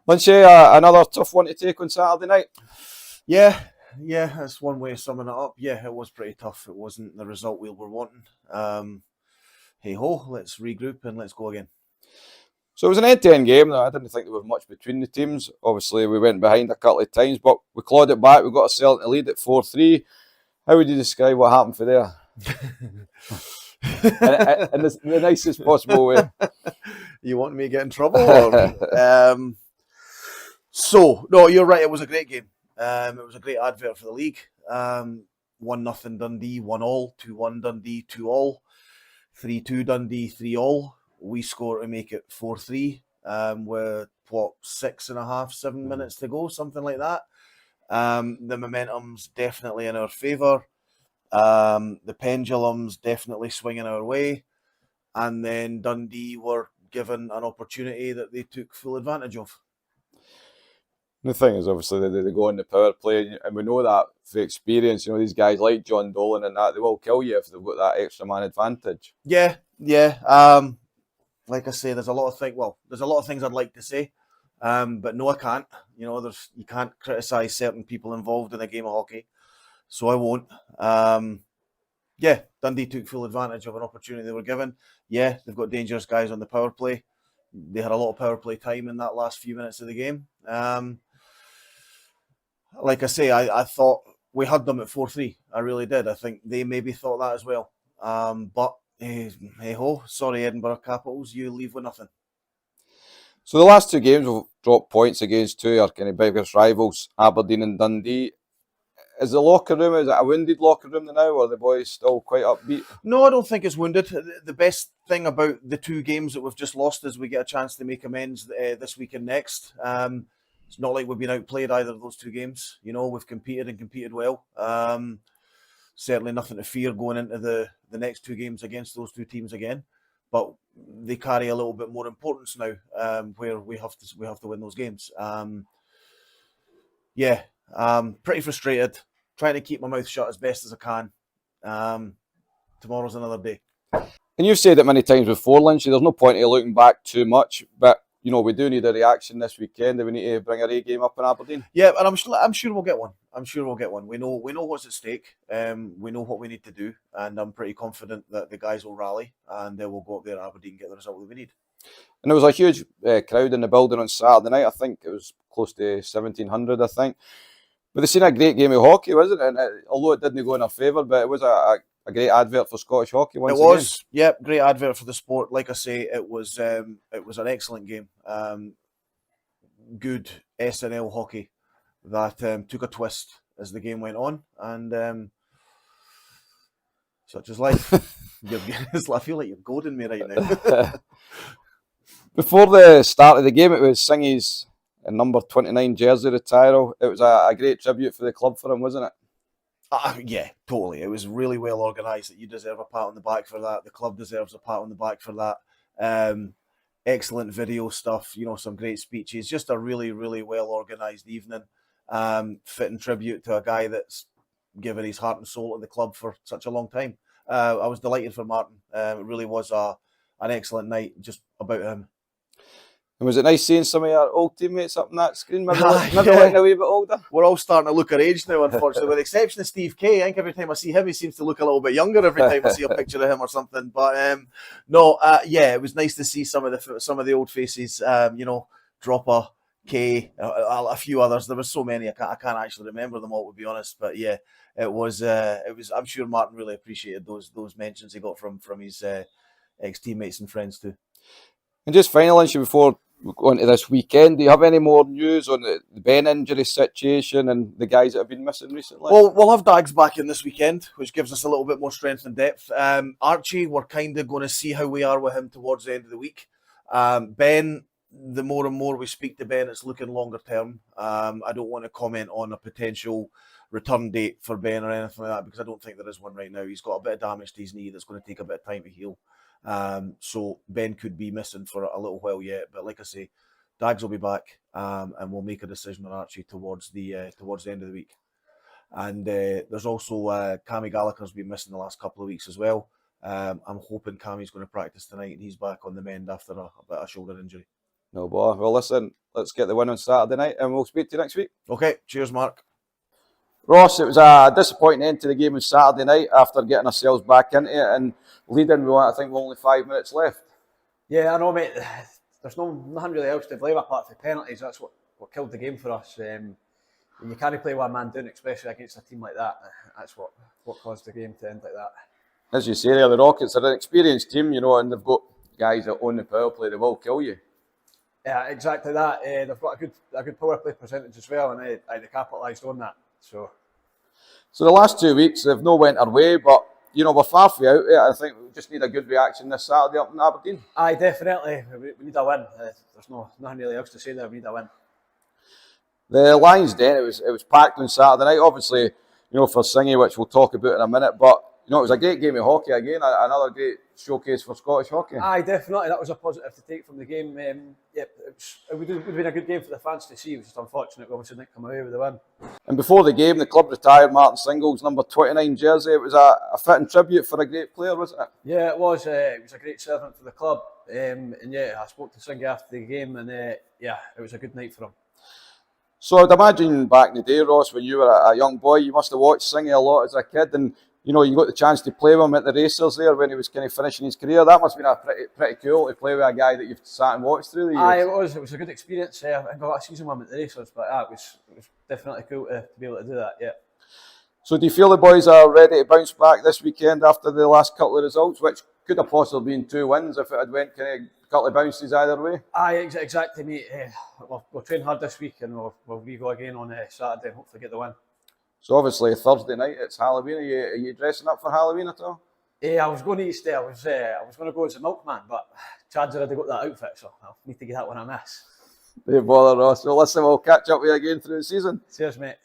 Lynch, another tough one to take on Saturday night. Yeah, that's one way of summing it up. Yeah, it was pretty tough. It wasn't the result we were wanting. Hey ho, let's regroup and let's go again. So it was an end-to-end game. I didn't think there was much between the teams. Obviously, we went behind a couple of times, but we clawed it back. We got ourselves in the lead at 4-3. How would you describe what happened for there? in the nicest possible way. You want me to get in trouble? So, no, you're right. It was a great game. It was a great advert for the league. 1-0 Dundee, 1-1, 2-1 Dundee, 2-2, 3-2 Dundee, 3-3. We score to make it 4-3 with, 6.5, 7 minutes to go, something like that. The momentum's definitely in our favour. The pendulum's definitely swinging our way. And then Dundee were given an opportunity that they took full advantage of. The thing is, obviously, they go on the power play, and we know that for experience. You know, these guys like John Dolan and that, they will kill you if they've got that extra man advantage. Yeah. Like I say, there's a lot of things I'd like to say, but no, I can't. You know, you can't criticise certain people involved in a game of hockey, so I won't. Dundee took full advantage of an opportunity they were given. Yeah, they've got dangerous guys on the power play. They had a lot of power play time in that last few minutes of the game. Like I say, I thought we had them at 4-3. I really did. I think they maybe thought that as well. But hey ho, sorry Edinburgh Capitals, you leave with nothing. So the last two games we've dropped points against two our kind of biggest rivals, Aberdeen and Dundee. Is the locker room, is it a wounded locker room now, or are the boys still quite upbeat? No, I don't think it's wounded. The best thing about the two games that we've just lost is we get a chance to make amends this week and next. It's not like we've been outplayed either of those two games. You know, we've competed well. Certainly nothing to fear going into the next two games against those two teams again. But they carry a little bit more importance now, where we have to win those games. Pretty frustrated. Trying to keep my mouth shut as best as I can. Tomorrow's another day. And you've said it many times before, Lynch, there's no point in looking back too much, but you know, we do need a reaction this weekend. We need to bring our A game up in Aberdeen. Yeah, and I'm sure we'll get one. We know what's at stake. We know what we need to do, and I'm pretty confident that the guys will rally and they will go up there at Aberdeen and get the result that we need. And there was a huge crowd in the building on Saturday night. I think it was close to 1,700, I think. But they've seen a great game of hockey, wasn't it? And although it didn't go in our favour, but it was a great advert for Scottish hockey once again. It was, yep, great advert for the sport. Like I say, it was an excellent game. Good SNL hockey that took a twist as the game went on, and such is life. I feel like you're goading me right now. Before the start of the game, it was Singy's number 29 jersey retiral. It was a great tribute for the club for him, wasn't it? Yeah, totally. It was really well organised. You deserve a pat on the back for that. The club deserves a pat on the back for that. Excellent video stuff, you know, some great speeches. Just a really, really well organised evening. Fitting tribute to a guy that's given his heart and soul to the club for such a long time. I was delighted for Martin. It really was an excellent night just about him. And was it nice seeing some of your old teammates up on that screen? Maybe looking a wee bit older? We're all starting to look our age now, unfortunately, with the exception of Steve Kay. I think every time I see him, he seems to look a little bit younger every time I see a picture of him or something. But it was nice to see some of the old faces. Dropper, Kay, a few others. There were so many, I can't actually remember them all, to be honest. But yeah, it was. I'm sure Martin really appreciated those mentions he got from his ex-teammates and friends too. And just finally, before we go into this weekend, do you have any more news on the Ben injury situation and the guys that have been missing recently? Well, we'll have Dags back in this weekend, which gives us a little bit more strength and depth. Archie, we're kind of going to see how we are with him towards the end of the week. Ben, the more and more we speak to Ben, it's looking longer term. I don't want to comment on a potential return date for Ben or anything like that, because I don't think there is one right now. He's got a bit of damage to his knee that's going to take a bit of time to heal. So Ben could be missing for a little while yet, but like I say, Dags will be back, and we'll make a decision on Archie towards the end of the week. And there's also Cammy Gallagher's been missing the last couple of weeks as well. I'm hoping Cammy's going to practice tonight and he's back on the mend after a bit of shoulder injury. No bother. Well, listen, let's get the win on Saturday night, and we'll speak to you next week. Okay, cheers, Mark. Ross, it was a disappointing end to the game on Saturday night after getting ourselves back into it and leading with, I think, only 5 minutes left. Yeah, I know, mate. There's nothing really else to blame apart from penalties. That's what killed the game for us. You can't play one man down, especially against a team like that. That's what caused the game to end like that. As you say there, the Rockets are an experienced team, you know, and they've got guys that own the power play. They will kill you. Yeah, exactly that. They've got a good power play percentage as well, and they capitalised on that. So the last 2 weeks, they've not went our way, but, you know, we're far from out there. I think we just need a good reaction this Saturday up in Aberdeen. Aye, definitely. We need a win. There's nothing really else to say there. We need a win. The Lions Den, it was packed on Saturday night, obviously, you know, for Singy, which we'll talk about in a minute, but, you know, it was a great game of hockey again, another great showcase for Scottish hockey. Aye, definitely. That was a positive to take from the game. It would have been a good game for the fans to see. It was just unfortunate we obviously didn't come away with the win. And before the game, the club retired Martin Single's number 29 jersey. It was a fitting tribute for a great player, wasn't it? Yeah, it was. It was a great servant for the club. And yeah, I spoke to Singy after the game, and yeah, it was a good night for him. So I'd imagine back in the day, Ross, when you were a young boy, you must have watched Singy a lot as a kid, and you know, you got the chance to play with him at the Racers there when he was kind of finishing his career. That must have been pretty cool to play with a guy that you've sat and watched through the years. Aye, it was a good experience. I got a season with him at the Racers, but it was definitely cool to be able to do that, yeah. So do you feel the boys are ready to bounce back this weekend after the last couple of results, which could have possibly been 2 wins if it had went kind of a couple of bounces either way? Aye, exactly, mate. We'll train hard this week and we'll re-go again on Saturday and hopefully get the win. So obviously Thursday night it's Halloween. Are you dressing up for Halloween at all? I was going to East Day. I was going to go as a milkman, but Chad's already got that outfit, so I'll need to get that one I miss. No bother, Ross. Well, listen, we'll catch up with you again through the season. Cheers, mate.